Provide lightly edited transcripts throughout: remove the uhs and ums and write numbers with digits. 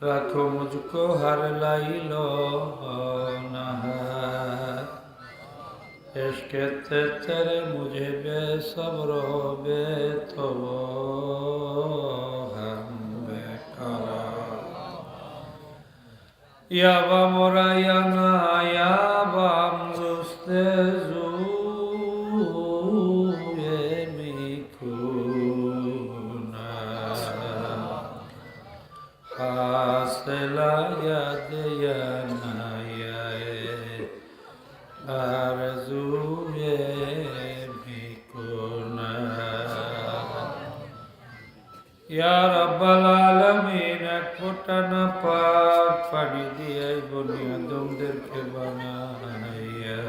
रखो मुझको हर लाइलो नहर इश्क तेरे मुझे बेसब्रो बेतो हम बेकरार या बा मोरा या ना या बam zuste zuye mikuna hasela yad ya na ya arzuye mikuna ya rabbal alamin ek fota na pak pani diye boni adamderke banaya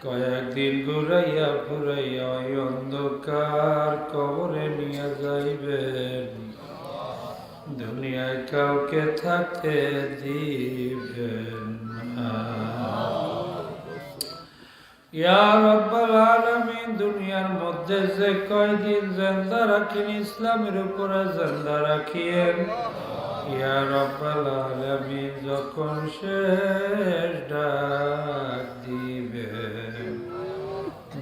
কয়েকদিন ঘুরাইয়া ফুরাইয়া ওই অন্ধকার কবরে নিয়ে যাইবেন দুনিয়ায় কাউকে থাকতে দিবেন না ইয়া রাব্বাল আলামিন দুনিয়ার মধ্যে যে কয়দিন জিন্দা রাখেন ইসলামের উপরে জিন্দা রাখিয়েন ইয়া রাব্বাল আলামিন যখন শেষ ডাক দিবেন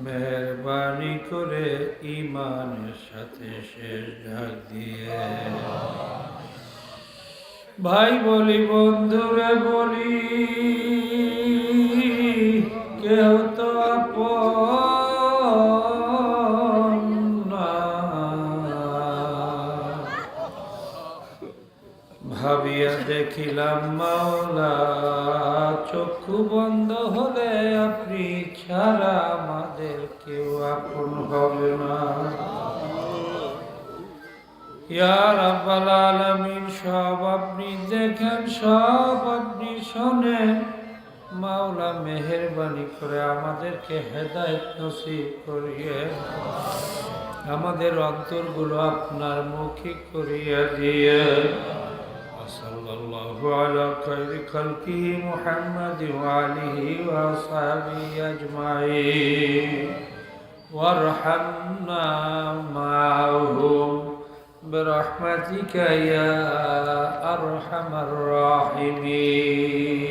মেহরবানি করে ঈমানের সাথে শেষ ডাক দিয়ে ভাই বলি বন্ধুরে বলি কেউ তো আপন না ভাবিয়া দেখিলাম মাওলা চক্ষু বন্ধ হলে আপনি ছাড়া আমাদের কেউ আপন হবে না ইয়া রাব্বাল আলামিন সব আপনি দেখেন সব আপনি শোনেন মাওলা মেহেরবানি করে আমাদেরকে হেদায়েত নসিব করিয়ে আমাদের অন্তরগুলো আপনার মুখী করিয়া দিয়ে সাল্লাল্লাহু আলা খায়রি খালকিহি মুহাম্মাদ ওয়া আলিহি ওয়া আসহাবিহি আজমাইন ওয়ারহামনা মা'হুম বিরহমাতিকা ইয়া আরহামার রাহিমিন।